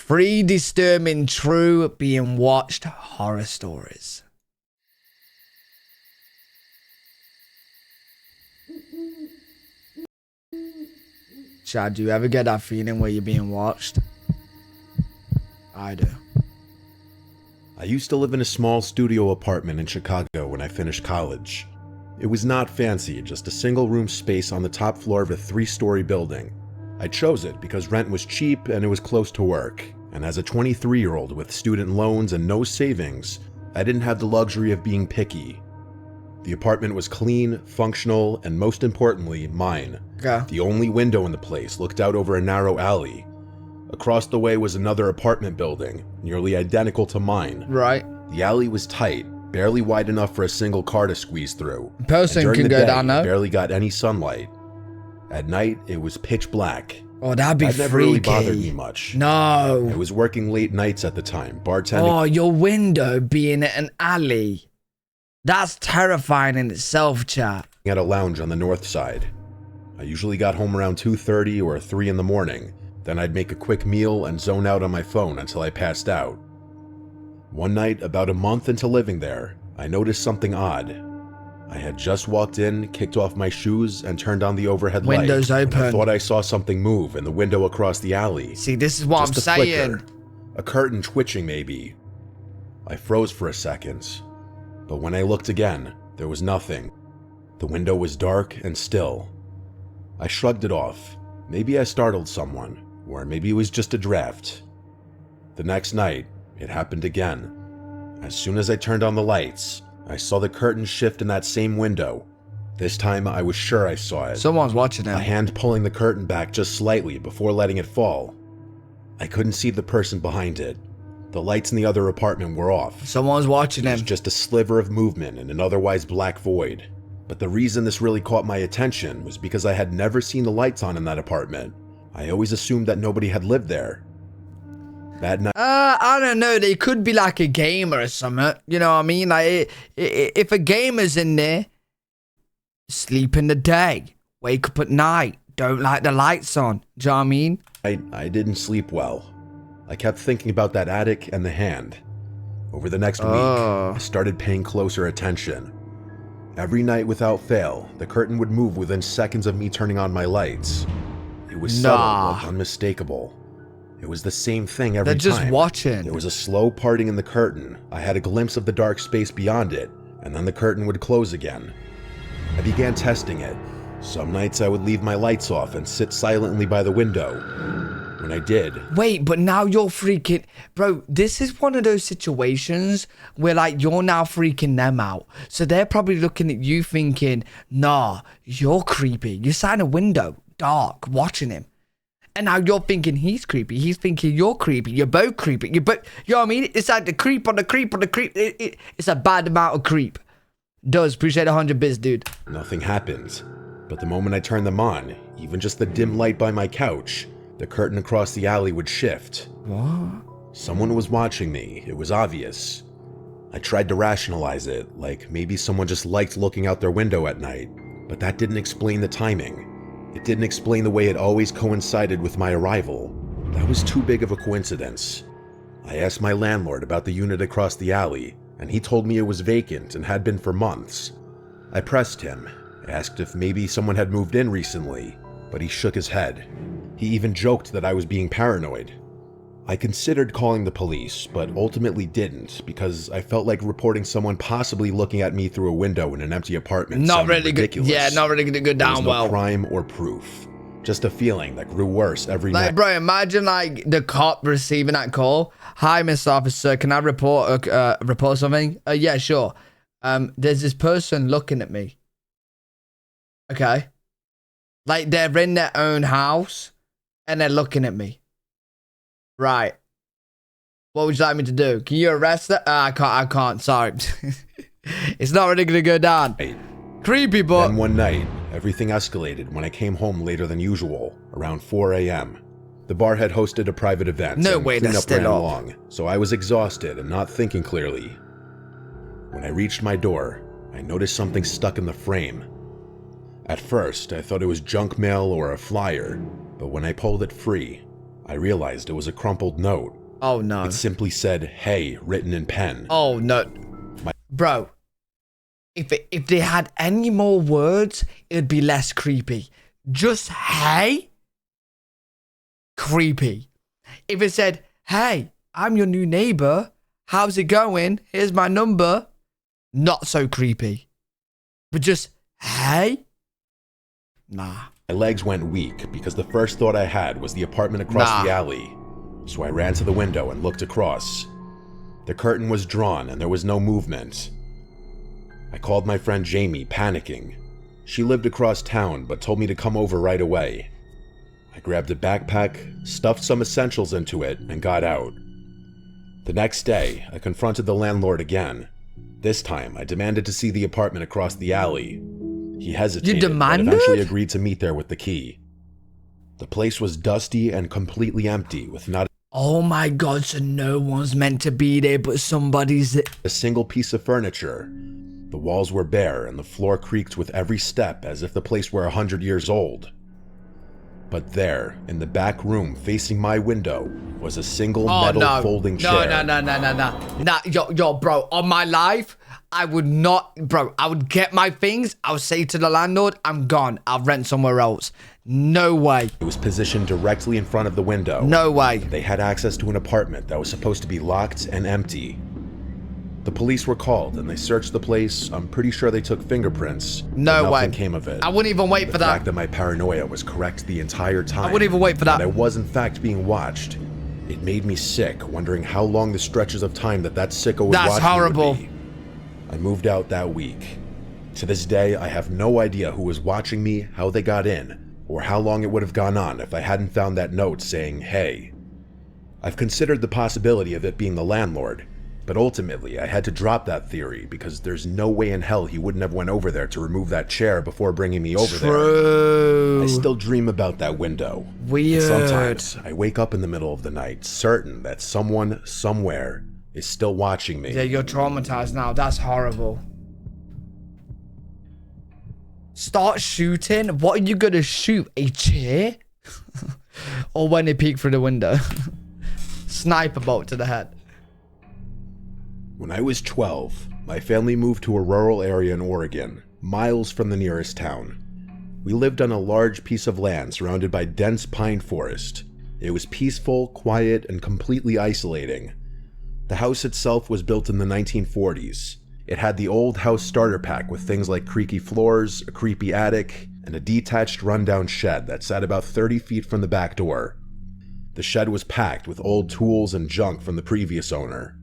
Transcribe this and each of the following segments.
3 disturbing true being watched horror stories. Chad, do you ever get that feeling where you're being watched? I do. I used to live in a small studio apartment in Chicago when I finished college. It was not fancy, just a single-room space on the top floor of a 3-story building. I chose it because rent was cheap and it was close to work, and as a 23-year-old with student loans and no savings, I didn't have the luxury of being picky. The apartment was clean, functional, and most importantly, mine. Okay. The only window in the place looked out over a narrow alley. Across the way was another apartment building, nearly identical to mine. Right. The alley was tight, barely wide enough for a single car to squeeze through. A person And during can the go day, down there. it barely got any sunlight. At night, it was pitch black. Oh, that'd be That never really freaky. bothered me much. I No. was working late nights at the time, bartending. Oh, your window being at an alley. That's terrifying in itself, chat. At a lounge on the north side. I usually got home around 2:30 or 3 in the morning. Then I'd make a quick meal and zone out on my phone until I passed out. One night, about a month into living there, I noticed something odd. I had just walked in, kicked off my shoes, and turned on the overhead light. Windows open. I thought I saw something move in the window across the alley. See, this is what Just I'm a saying. flicker. A curtain twitching maybe. I froze for a second. But when I looked again, there was nothing. The window was dark and still. I shrugged it off. Maybe I startled someone, or maybe it was just a draft. The next night, it happened again. As soon as I turned on the lights, I saw the curtain shift in that same window. This time I was sure I saw it. Someone's watching A him. hand pulling the curtain back just slightly before letting it fall. I couldn't see the person behind it. The lights in the other apartment were off. Someone's watching It was him. just a sliver of movement in an otherwise black void. But the reason this really caught my attention was because I had never seen the lights on in that apartment. I always assumed that nobody had lived there. That night, I don't know. They could be like a gamer or something. You know what I mean? Like, if a gamer's in there, sleep in the day, wake up at night, don't like the lights on. Do you know what I mean? I didn't sleep well. I kept thinking about that attic and the hand. Over the next week, I started paying closer attention. Every night without fail, the curtain would move within seconds of me turning on my lights. It was subtle but unmistakable. It was the same thing every They're time. just watching. There was a slow parting in the curtain. I had a glimpse of the dark space beyond it, and then the curtain would close again. I began testing it. Some nights I would leave my lights off and sit silently by the window. When I did, Wait, but now you're freaking... Bro, this is one of those situations where, like, you're now freaking them out. So they're probably looking at you thinking, nah, you're creepy. You sat in a window, dark, watching him. And now you're thinking he's creepy. He's thinking you're creepy. You're both creepy. You know what I mean? It's like the creep on the creep on the creep. It's a bad amount of creep. Does appreciate 100 bits, dude. nothing happened. But the moment I turned them on, even just the dim light by my couch, the curtain across the alley would shift. What? Someone was watching me. It was obvious. I tried to rationalize it, like maybe someone just liked looking out their window at night, but that didn't explain the timing. It didn't explain the way it always coincided with my arrival. That was too big of a coincidence. I asked my landlord about the unit across the alley, and he told me it was vacant and had been for months. I pressed him, asked if maybe someone had moved in recently, but he shook his head. He even joked that I was being paranoid. I considered calling the police, but ultimately didn't because I felt like reporting someone possibly looking at me through a window in an empty apartment Not sounded really good. ridiculous. Yeah, not really gonna go There was down no well. crime or proof. Just a feeling that grew worse every Like, night. bro, imagine like the cop receiving that call. Hi, Mr. Officer, can I report something? Yeah, sure. There's this person looking at me. Okay. Like they're in their own house and they're looking at me. Right. What would you like me to do? Can you arrest them? I can't. Sorry. It's not really gonna go down. Creepy, but... Then one night, everything escalated when I came home later than usual, around 4 a.m. The bar had hosted a private event. No and way, that's cleanup ran still up. long, so I was exhausted and not thinking clearly. When I reached my door, I noticed something stuck in the frame. At first, I thought it was junk mail or a flyer, but when I pulled it free, I realized it was a crumpled note. Oh, no. It simply said, "Hey," written in pen. Oh, no. Bro, if they had any more words, it'd be less creepy. Just, hey? Creepy. If it said, "Hey, I'm your new neighbor. How's it going? Here's my number." Not so creepy. But just, hey? Nah. My legs went weak because the first thought I had was the apartment across the alley. So I ran to the window and looked across. The curtain was drawn and there was no movement. I called my friend Jamie, panicking. She lived across town but told me to come over right away. I grabbed a backpack, stuffed some essentials into it, and got out. The next day, I confronted the landlord again. This time, I demanded to see the apartment across the alley. He hesitated, but eventually agreed to meet there with the key. The place was dusty and completely empty, with not Oh my god, so no one's meant to be there, but somebody's... a single piece of furniture. The walls were bare, and the floor creaked with every step as if the place were 100 years old. But there, in the back room facing my window, was a single metal folding chair. No, yo, bro, on my life, I would not, bro, I would get my things, I would say to the landlord, I'm gone, I'll rent somewhere else. No way. It was positioned directly in front of the window. No way. They had access to an apartment that was supposed to be locked and empty. The police were called and they searched the place. I'm pretty sure they took fingerprints. No way. Nothing came of it. I wouldn't even wait for that. The fact that my paranoia was correct the entire time. I wouldn't even wait for that. And I was in fact being watched. It made me sick, wondering how long the stretches of time that sicko was watching. That's horrible. Would be. I moved out that week. To this day, I have no idea who was watching me, how they got in, or how long it would have gone on if I hadn't found that note saying, "Hey." I've considered the possibility of it being the landlord, but ultimately I had to drop that theory because there's no way in hell he wouldn't have went over there to remove that chair before bringing me over there. I still dream about that window. Weird. And sometimes I wake up in the middle of the night certain that someone, somewhere, is still watching me. Yeah, you're traumatized now. That's horrible. Start shooting? What are you gonna shoot? A chair? Or when they peek through the window? Sniper bolt to the head. When I was 12, my family moved to a rural area in Oregon, miles from the nearest town. We lived on a large piece of land surrounded by dense pine forest. It was peaceful, quiet, and completely isolating. The house itself was built in the 1940s. It had the old house starter pack with things like creaky floors, a creepy attic, and a detached rundown shed that sat about 30 feet from the back door. The shed was packed with old tools and junk from the previous owner.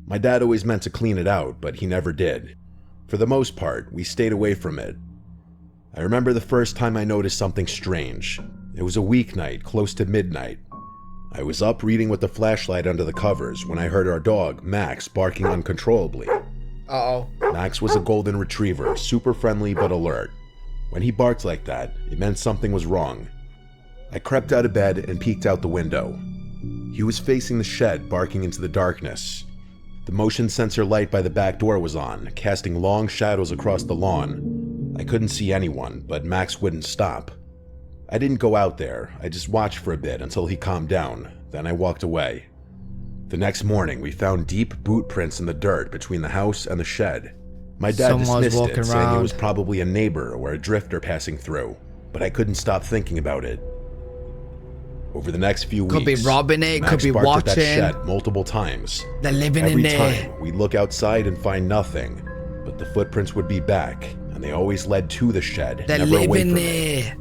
My dad always meant to clean it out, but he never did. For the most part, we stayed away from it. I remember the first time I noticed something strange. It was a weeknight, close to midnight. I was up reading with the flashlight under the covers when I heard our dog, Max, barking uncontrollably. Uh-oh. Max was a golden retriever, super friendly but alert. When he barked like that, it meant something was wrong. I crept out of bed and peeked out the window. He was facing the shed, barking into the darkness. The motion sensor light by the back door was on, casting long shadows across the lawn. I couldn't see anyone, but Max wouldn't stop. I didn't go out there, I just watched for a bit until he calmed down, then I walked away. The next morning, we found deep boot prints in the dirt between the house and the shed. My dad dismissed it, saying it was probably a neighbor or a drifter passing through, but I couldn't stop thinking about it. Over the next few weeks, could be robbing it, Max could be barked watching. at that shed multiple times. They're living in there. Every time, we'd look outside and find nothing, but the footprints would be back, and they always led to the shed, They're never away living from there. it.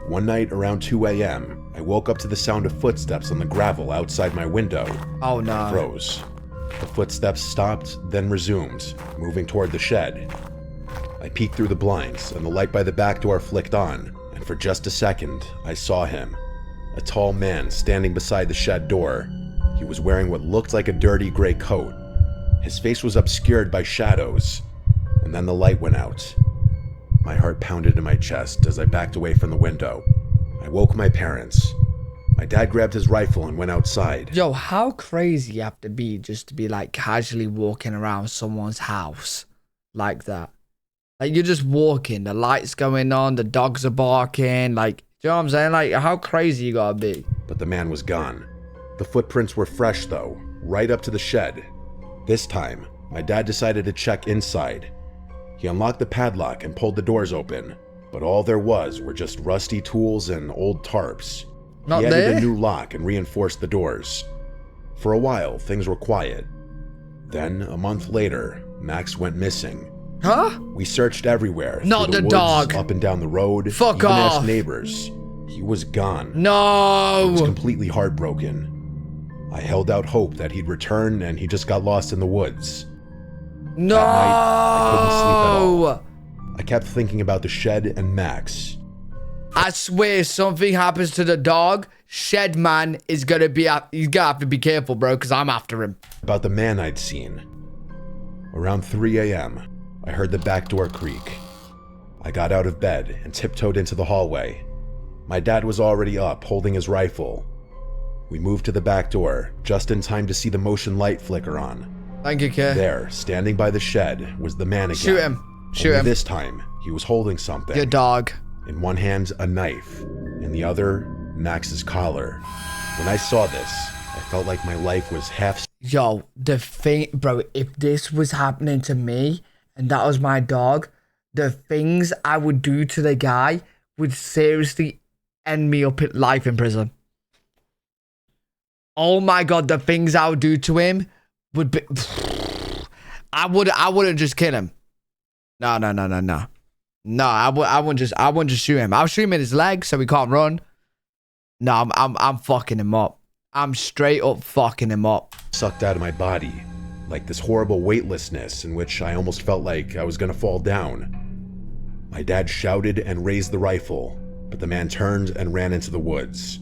One night around 2 a.m., I woke up to the sound of footsteps on the gravel outside my window. Oh no. I froze. The footsteps stopped, then resumed, moving toward the shed. I peeked through the blinds, and the light by the back door flicked on, and for just a second, I saw him. A tall man standing beside the shed door. He was wearing what looked like a dirty gray coat. His face was obscured by shadows, and then the light went out. My heart pounded in my chest as I backed away from the window. I woke my parents. My dad grabbed his rifle and went outside. Yo, how crazy you have to be just to be like casually walking around someone's house like that? Like you're just walking, the lights going on, the dogs are barking, like you know what I'm saying? Like, how crazy you gotta be? But the man was gone. The footprints were fresh though, right up to the shed. This time, my dad decided to check inside. He unlocked the padlock and pulled the doors open, but all there was were just rusty tools and old tarps. Not He added there? a new lock and reinforced the doors. For a while, things were quiet. Then, a month later, Max went missing. Huh? We searched everywhere. Not through the the woods, dog. up and down the road. Fuck even off. asked neighbors. He was gone. I was No. completely heartbroken. I held out hope that he'd return and he just got lost in the woods. No. That night, I couldn't sleep at all. I kept thinking about the shed and Max. I swear, if something happens to the dog, Shed Man is gonna be. He's gonna have to be careful, bro, because I'm after him. About the man I'd seen. Around 3 a.m., I heard the back door creak. I got out of bed and tiptoed into the hallway. My dad was already up, holding his rifle. We moved to the back door, just in time to see the motion light flicker on. Thank you, kid. There, standing by the shed, was the man again. Shoot him. Shoot Only him. This time, he was holding something. Your dog. In one hand, a knife. In the other, Max's collar. When I saw this, I felt like my life was half. Yo, the thing, bro, if this was happening to me and that was my dog, the things I would do to the guy would seriously end me up in life in prison. Oh my God, the things I would do to him would be. I wouldn't just kill him. No. No, I wouldn't just shoot him. I'll shoot him in his leg so he can't run. No, I'm fucking him up. I'm straight up fucking him up. Sucked out of my body, like this horrible weightlessness in which I almost felt like I was gonna fall down. My dad shouted and raised the rifle, but the man turned and ran into the woods.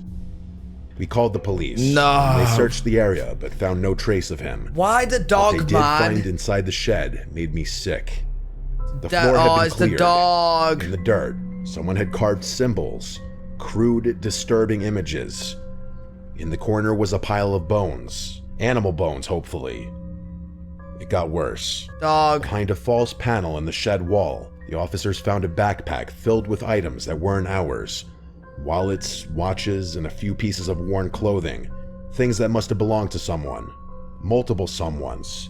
We called the police. No. They searched the area, but found no trace of him. Why the What dog, they did man? find inside the shed made me sick. The floor had been It's the cleared. dog. In the dirt, someone had carved symbols, crude, disturbing images. In the corner was a pile of bones. Animal bones, hopefully. It got worse. Dog. Behind a false panel in the shed wall, the officers found a backpack filled with items that weren't ours. Wallets, watches, and a few pieces of worn clothing. Things that must have belonged to someone. Multiple someones.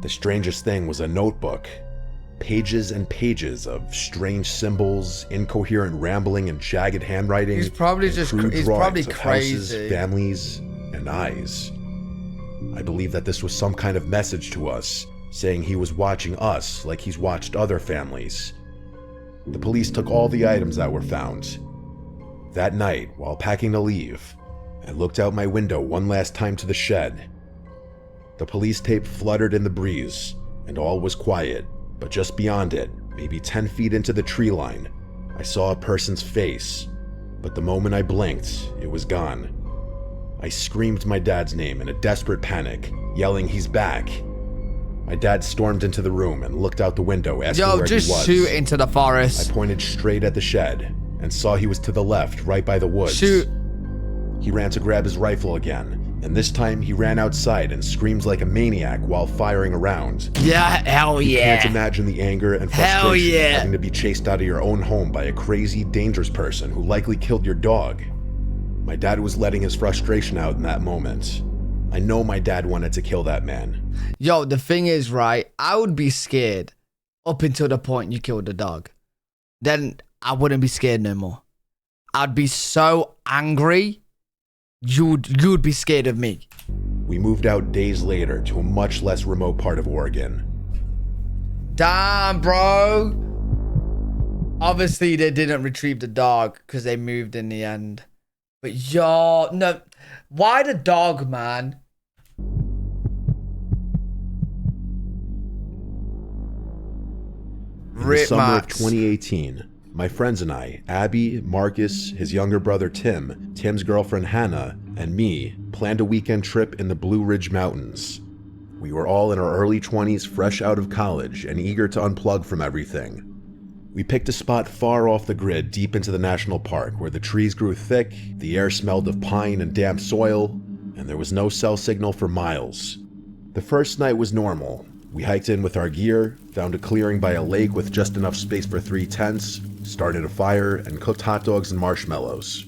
The strangest thing was a notebook. Pages and pages of strange symbols, incoherent rambling, and jagged handwriting. He's probably and just crude he's drawings probably of crazy. houses, families, and eyes. I believe that this was some kind of message to us, saying he was watching us like he's watched other families. The police took all the items that were found. That night, while packing to leave, I looked out my window one last time to the shed. The police tape fluttered in the breeze, and all was quiet. But just beyond it, maybe 10 feet into the tree line, I saw a person's face. But the moment I blinked, it was gone. I screamed my dad's name in a desperate panic, yelling, "He's back!" My dad stormed into the room and looked out the window, asking Yo, where just he was. shoot into the forest. I pointed straight at the shed and saw he was to the left, right by the woods. Shoot. He ran to grab his rifle again, and this time he ran outside and screamed like a maniac while firing around. Yeah, hell You yeah. can't imagine the anger and Hell frustration yeah. having to be chased out of your own home by a crazy, dangerous person who likely killed your dog. My dad was letting his frustration out in that moment. I know my dad wanted to kill that man. Yo, the thing is, right, I would be scared up until the point you killed the dog. Then I wouldn't be scared no more. I'd be so angry, you'd be scared of me. We moved out days later to a much less remote part of Oregon. Damn, bro. Obviously, they didn't retrieve the dog because they moved in the end. But yo, no. Why the dog, man? In the Rip summer Max. of 2018, my friends and I, Abby, Marcus, his younger brother Tim, Tim's girlfriend Hannah, and me, planned a weekend trip in the Blue Ridge Mountains. We were all in our early 20s, fresh out of college, and eager to unplug from everything. We picked a spot far off the grid deep into the national park where the trees grew thick, the air smelled of pine and damp soil, and there was no cell signal for miles. The first night was normal. We hiked in with our gear, found a clearing by a lake with just enough space for 3 tents, started a fire, and cooked hot dogs and marshmallows.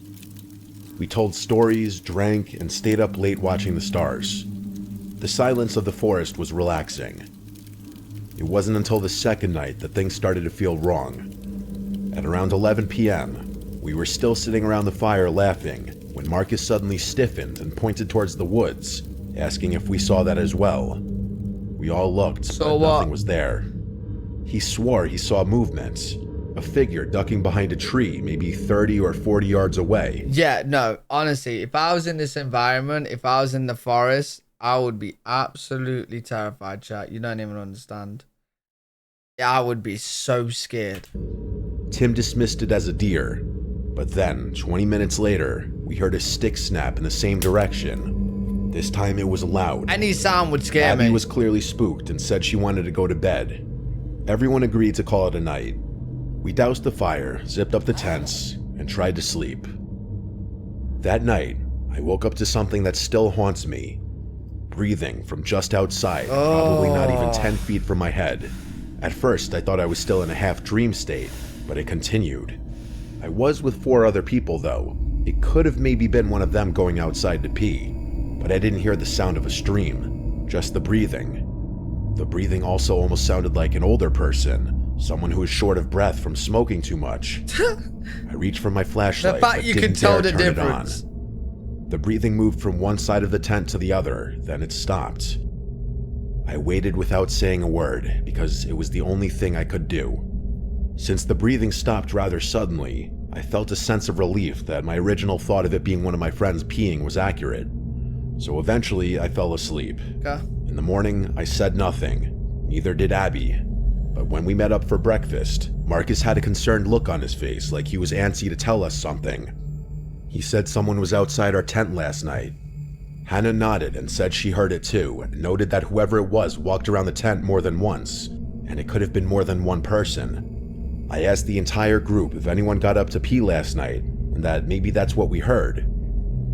We told stories, drank, and stayed up late watching the stars. The silence of the forest was relaxing. It wasn't until the second night that things started to feel wrong. At around 11 p.m., we were still sitting around the fire laughing when Marcus suddenly stiffened and pointed towards the woods, asking if we saw that as well. We all looked, but nothing was there. He swore he saw movement, a figure ducking behind a tree maybe 30 or 40 yards away. Yeah, no, honestly, if I was in this environment, if I was in the forest, I would be absolutely terrified, chat. You don't even understand. Yeah, I would be so scared. Tim dismissed it as a deer, but then, 20 minutes later, we heard a stick snap in the same direction. This time it was loud. Any sound would scare me. Abby was clearly spooked and said she wanted to go to bed. Everyone agreed to call it a night. We doused the fire, zipped up the tents, and tried to sleep. That night, I woke up to something that still haunts me. Breathing from just outside, probably not even 10 feet from my head. At first, I thought I was still in a half-dream state, but it continued. I was with 4 other people, though. It could have maybe been one of them going outside to pee, but I didn't hear the sound of a stream, just the breathing. The breathing also almost sounded like an older person, someone who was short of breath from smoking too much. I reached for my flashlight, The fact but you didn't can tell dare the turn it difference. on. The breathing moved from one side of the tent to the other, then it stopped. I waited without saying a word, because it was the only thing I could do. Since the breathing stopped rather suddenly, I felt a sense of relief that my original thought of it being one of my friends peeing was accurate. So eventually, I fell asleep. Okay. In the morning, I said nothing. Neither did Abby. But when we met up for breakfast, Marcus had a concerned look on his face, like he was antsy to tell us something. He said someone was outside our tent last night. Hannah nodded and said she heard it too, and noted that whoever it was walked around the tent more than once, and it could have been more than one person. I asked the entire group if anyone got up to pee last night, and that maybe that's what we heard.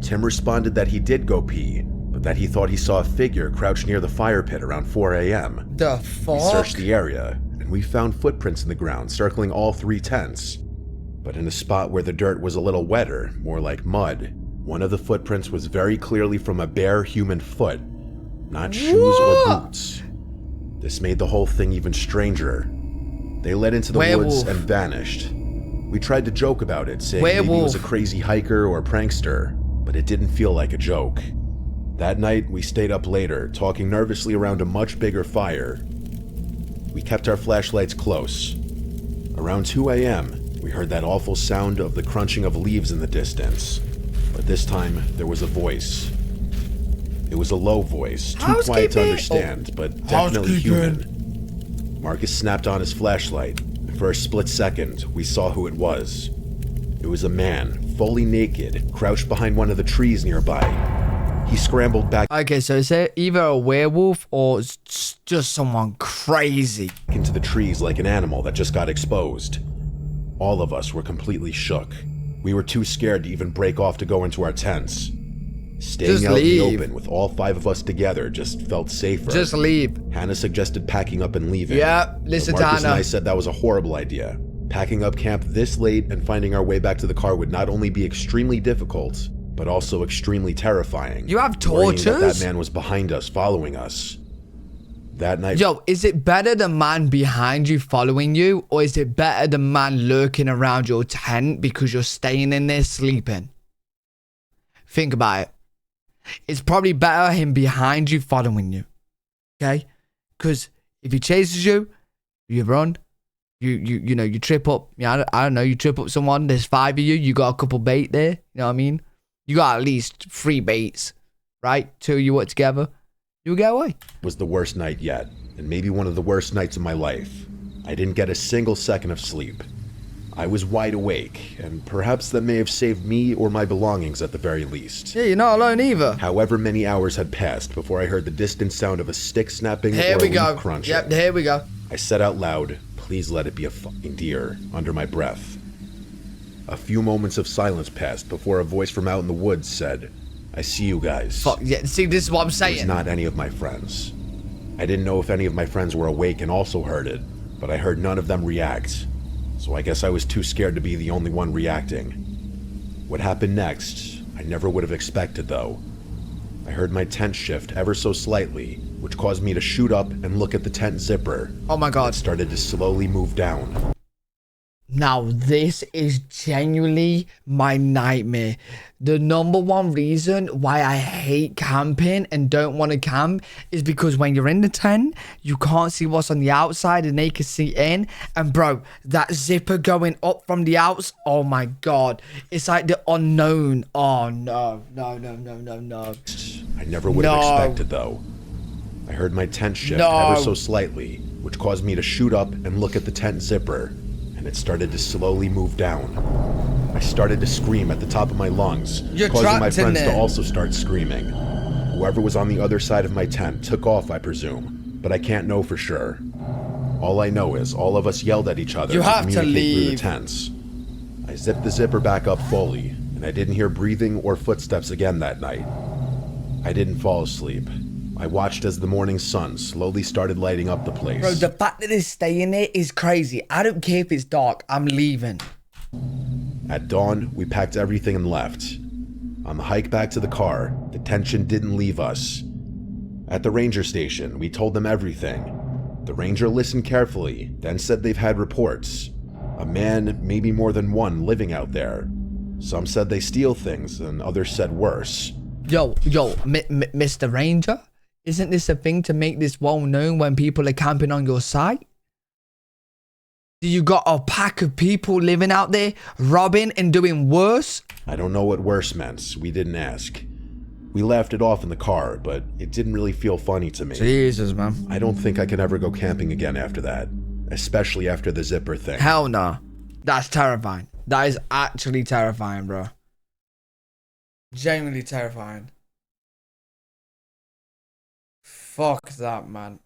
Tim responded that he did go pee, but that he thought he saw a figure crouched near the fire pit around 4 a.m. The fuck? We searched the area, and we found footprints in the ground circling all 3 tents. But in a spot where the dirt was a little wetter, more like mud, one of the footprints was very clearly from a bare human foot, not shoes or boots. This made the whole thing even stranger. They led into the woods and vanished. We tried to joke about it, saying maybe it was a crazy hiker or prankster, but it didn't feel like a joke. That night, we stayed up later, talking nervously around a much bigger fire. We kept our flashlights close. Around 2 a.m., we heard that awful sound of the crunching of leaves in the distance. But this time, there was a voice. It was a low voice, too quiet to understand, but definitely human. Marcus snapped on his flashlight, and for a split second, we saw who it was. It was a man, fully naked, crouched behind one of the trees nearby. He scrambled back Okay, so is it either a werewolf or just someone crazy? into the trees like an animal that just got exposed. All of us were completely shook. We were too scared to even break off to go into our tents. Staying out in the open with all 5 of us together just felt safer. Just leave. Hannah suggested packing up and leaving. Yeah, listen to Marcus and I Hannah. said that was a horrible idea. Packing up camp this late and finding our way back to the car would not only be extremely difficult, but also extremely terrifying. You have Worrying torches? that man was behind us, following us. That night... Yo, is it better the man behind you following you, or is it better the man lurking around your tent because you're staying in there sleeping? Think about it. It's probably better him behind you following you. Okay? Because if he chases you, you run. You know, you trip up. Yeah, I don't know. You trip up someone. There's 5 of you. You got a couple bait there. You know what I mean? You got at least 3 baits, right? 2 of you work together. You'll get away. Was the worst night yet, and maybe one of the worst nights of my life. I didn't get a single second of sleep. I was wide awake, and perhaps that may have saved me or my belongings at the very least. Yeah, you're not alone either. However many hours had passed before I heard the distant sound of a stick snapping Here or we a go. leaf crunching. Yep, here we go. I said out loud, "Please let it be a fucking deer," under my breath. A few moments of silence passed before a voice from out in the woods said, "I see you guys." Fuck, yeah, see, this is what I'm It was saying. not any of my friends. I didn't know if any of my friends were awake and also heard it, but I heard none of them react. So I guess I was too scared to be the only one reacting. What happened next, I never would have expected though. I heard my tent shift ever so slightly, which caused me to shoot up and look at the tent zipper. Oh my God. It started to slowly move down. Now, this is genuinely my nightmare. The number one reason why I hate camping and don't want to camp is because when you're in the tent, you can't see what's on the outside and they can see in. And bro, that zipper going up from the outside, oh my God. It's like the unknown. Oh no, no, no, no, no, no. I never would have expected though. I heard my tent shift ever so slightly, which caused me to shoot up and look at the tent zipper. And it started to slowly move down. I started to scream at the top of my lungs, causing my friends to also start screaming. Whoever was on the other side of my tent took off, I presume, but I can't know for sure. All I know is all of us yelled at each other to communicate through the tents. I zipped the zipper back up fully, and I didn't hear breathing or footsteps again that night. I didn't fall asleep. I watched as the morning sun slowly started lighting up the place. Bro, the fact that it's staying there is crazy. I don't care if it's dark. I'm leaving. At dawn, we packed everything and left. On the hike back to the car, the tension didn't leave us. At the ranger station, we told them everything. The ranger listened carefully, then said they've had reports. A man, maybe more than one, living out there. Some said they steal things, and others said worse. Yo, Mr. Ranger? Isn't this a thing to make this well known when people are camping on your site? Do you got a pack of people living out there, robbing and doing worse? I don't know what worse meant. We didn't ask. We laughed it off in the car, but it didn't really feel funny to me. Jesus, man. I don't think I can ever go camping again after that, especially after the zipper thing. Hell no. That's terrifying. That is actually terrifying, bro. Genuinely terrifying. Fuck that, man.